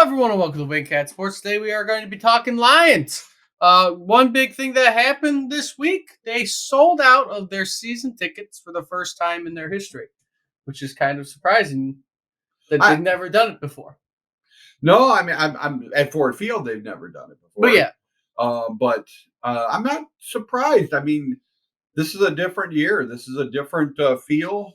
Everyone, and welcome to Wingcat Sports. Today we are going to be talking Lions. One big thing that happened this week, they sold out of their season tickets for the first time in their history, which is kind of surprising that they've I never done it before. no, I mean I'm at Ford Field. They've never done it But before, yeah, but I'm not surprised. I mean, this is a different year. This is a different feel.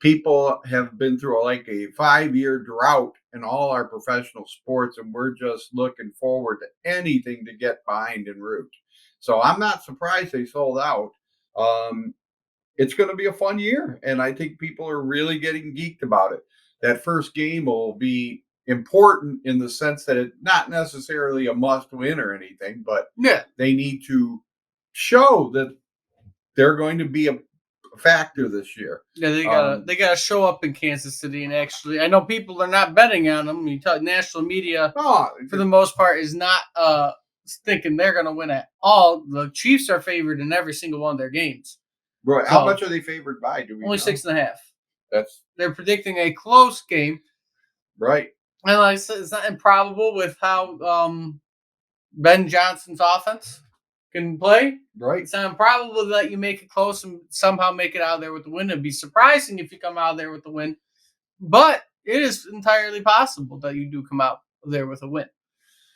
People have been through like a 5-year drought in all our professional sports, and we're just looking forward to anything to get behind and root. So I'm not surprised they sold out. Um, it's going to be a fun year, and I think people are really getting geeked about it. That first game will be important in the sense that it's not necessarily a must win or anything, but yeah, they need to show that they're going to be a factor this year. yeah. They gotta Um, they gotta show up in Kansas City, and actually, I know people are not betting on them. You talk national media oh, for the most part is not thinking they're gonna win at all. The Chiefs are favored in every single one of their games, right. How so much are they favored by? Do we only know? 6.5. That's They're predicting a close game. right. And like I said, it's not improbable with how Ben Johnson's offense can play. Right. It's not improbable that you make it close and somehow make it out of there with the win. It'd be surprising if you come out of there with the win, but it is entirely possible that you do come out there with a win.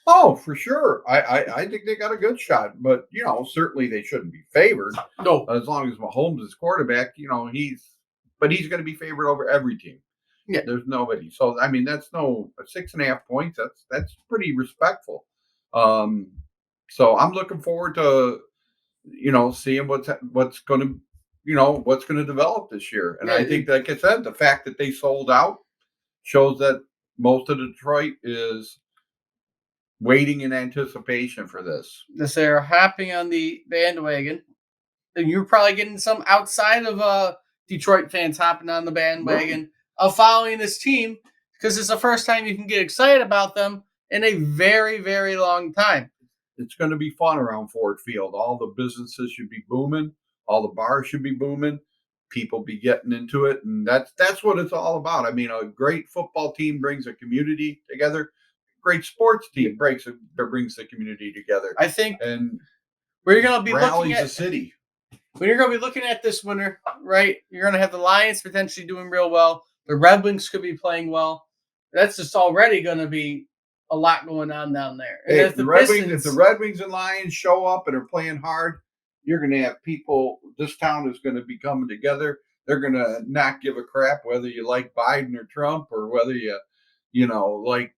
Oh, for sure. I think they got a good shot, but certainly they shouldn't be favored No, as long as Mahomes is quarterback. He's going to be favored over every team. yeah, There's nobody. So I mean, that's no 6.5 points. That's pretty respectful. Um, so I'm looking forward to seeing what's going to develop this year. And yeah. I think, like I said, the fact that they sold out shows that most of Detroit is waiting in anticipation for this. They're hopping on the bandwagon, and you're probably getting some outside of Detroit fans hopping on the Right. bandwagon of following this team because it's the first time you can get excited about them in a very, very long time. It's going to be fun around Ford Field. All the businesses should be booming. All the bars should be booming. People be getting into it, and that's what it's all about. I mean, a great football team brings a community together. Great sports team brings the community together I think and we're going to be looking rallies the at city. when you're going to be looking at this winter, right? You're going to have the Lions potentially doing real well. The Red Wings could be playing well. That's just already going to be a lot going on down there. And Hey, if the Pistons, If the Red Wings and Lions show up and are playing hard, you're going to have people. This town is going to be coming together. They're going to not give a crap whether you like Biden or Trump or whether like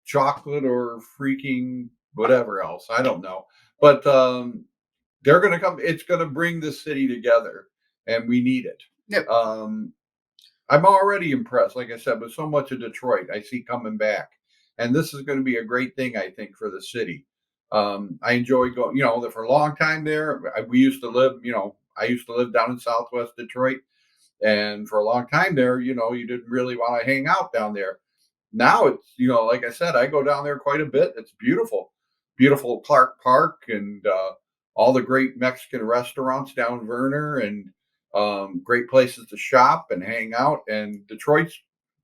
chocolate or freaking whatever else. I don't know, but they're going to come. It's going to bring the city together, and we need it. yep, I'm already impressed, like I said, with so much of Detroit I see coming back. And this is going to be a great thing, I think, for the city. I enjoy going, for a long time there. We used to live, I used to live down in Southwest Detroit. And for a long time there, you didn't really want to hang out down there. Now it's, like I said, I go down there quite a bit. It's beautiful, beautiful Clark Park and all the great Mexican restaurants down Verner and great places to shop and hang out. And Detroit's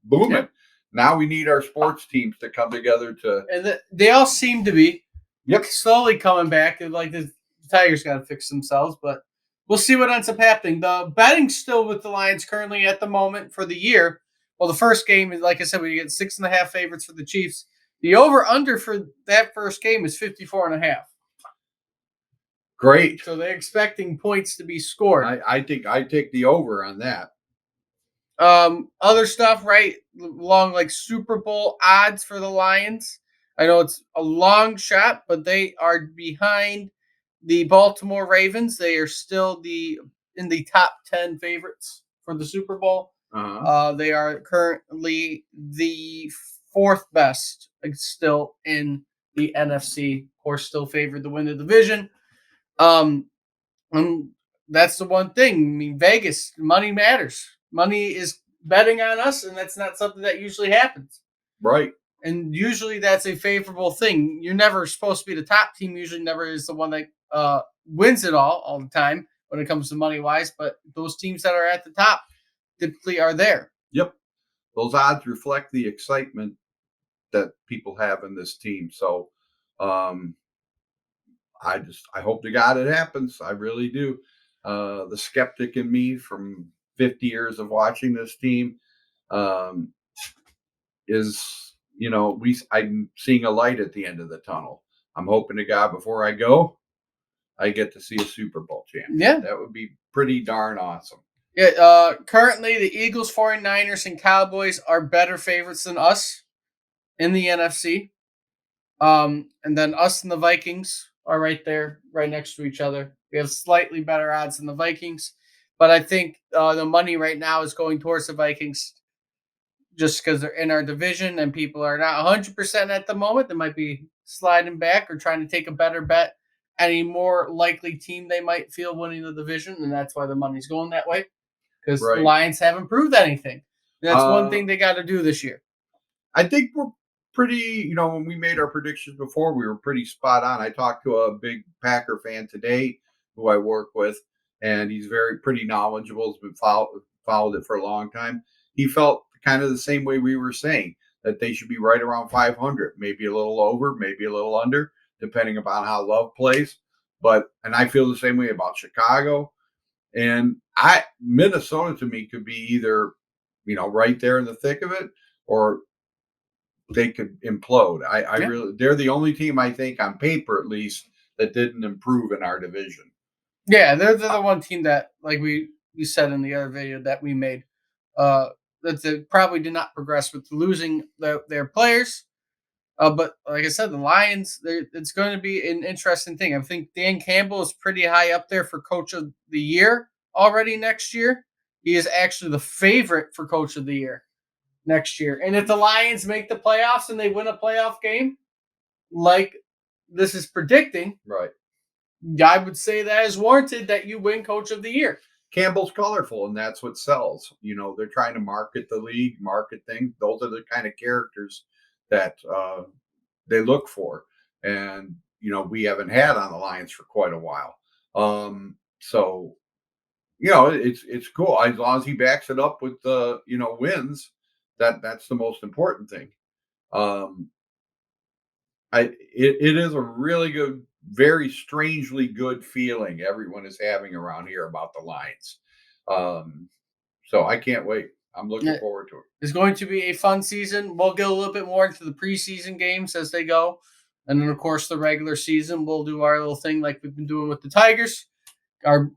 booming. yep. Now we need our sports teams to come together to. And they all seem to be Yep. slowly coming back. Like the Tigers got to fix themselves, but we'll see what ends up happening. The betting's still with the Lions currently at the moment for the year. Well, the first game is, like I said, we get 6.5 favorites for the Chiefs. The over/under for that first game is 54.5. Great. So they're expecting points to be scored. I think I take the over on that. Other stuff, right? Along like Super Bowl odds for the Lions. I know it's a long shot, but they are behind the Baltimore Ravens. They are still in the top 10 favorites for the Super Bowl. Uh-huh. They are currently the fourth best, still in the NFC. Of course, still favored to win the division. And that's the one thing. I mean, Vegas, money matters. Money is betting on us, and that's not something that usually happens. Right. And usually that's a favorable thing. You're never supposed to be the top team. Usually never is the one that wins it all the time when it comes to money-wise. But those teams that are at the top typically are there. Yep. Those odds reflect the excitement that people have in this team. So um, I hope to God it happens. I really do. The skeptic in me from 50 years of watching this team um, is, I'm seeing a light at the end of the tunnel. I'm hoping to God before I go, I get to see a Super Bowl champion. Yeah. That would be pretty darn awesome. Yeah, currently the Eagles, 49ers, and Cowboys are better favorites than us in the NFC. And then us and the Vikings are right there, right next to each other. We have slightly better odds than the Vikings, but I think the money right now is going towards the Vikings just because they're in our division and people are not 100% at the moment. They might be sliding back or trying to take a better bet. Any more likely team they might feel winning the division, and that's why the money's going that way because the Right. Lions haven't proved anything. That's one Uh, thing they got to do this year. I think we're pretty, when we made our predictions before, we were pretty spot on. I talked to a big Packer fan today who I work with, and he's pretty knowledgeable, has been followed it for a long time. He felt kind of the same way we were saying that they should be right around 500, maybe a little over, maybe a little under, depending upon how Love plays. And I feel the same way about Chicago. And Minnesota to me could be either, right there in the thick of it, or they could implode. I Yeah. really, they're the only team I think on paper at least that didn't improve in our division. Yeah, they're the one team that, like we said in the other video that we made, that they probably did not progress with losing their players. But like I said, the Lions, it's going to be an interesting thing. I think Dan Campbell is pretty high up there for Coach of the Year already next year. He is actually the favorite for Coach of the Year next year. And if the Lions make the playoffs and they win a playoff game, like this is predicting, Right. I would say that is warranted that you win Coach of the Year. Campbell's colorful, and that's what sells. They're trying to market the league, market things. Those are the kind of characters that they look for, and we haven't had on the Lions for quite a while. So it's cool as long as he backs it up with the wins. That's the most important thing. Um, it is a really good, very strangely good feeling everyone is having around here about the Lions. Um, so I can't wait. I'm looking Yeah, forward to it. it's going to be a fun season. We'll get a little bit more into the preseason games as they go. And then, of course, the regular season, we'll do our little thing like we've been doing with the Tigers, our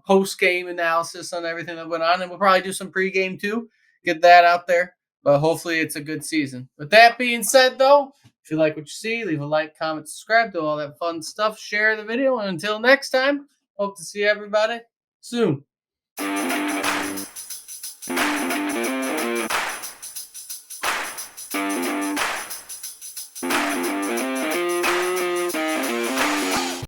post game analysis on everything that went on. And we'll probably do some pregame too, get that out there. But hopefully, it's a good season. With that being said, though, if you like what you see, leave a like, comment, subscribe, do all that fun stuff, share the video. And until next time, hope to see everybody soon.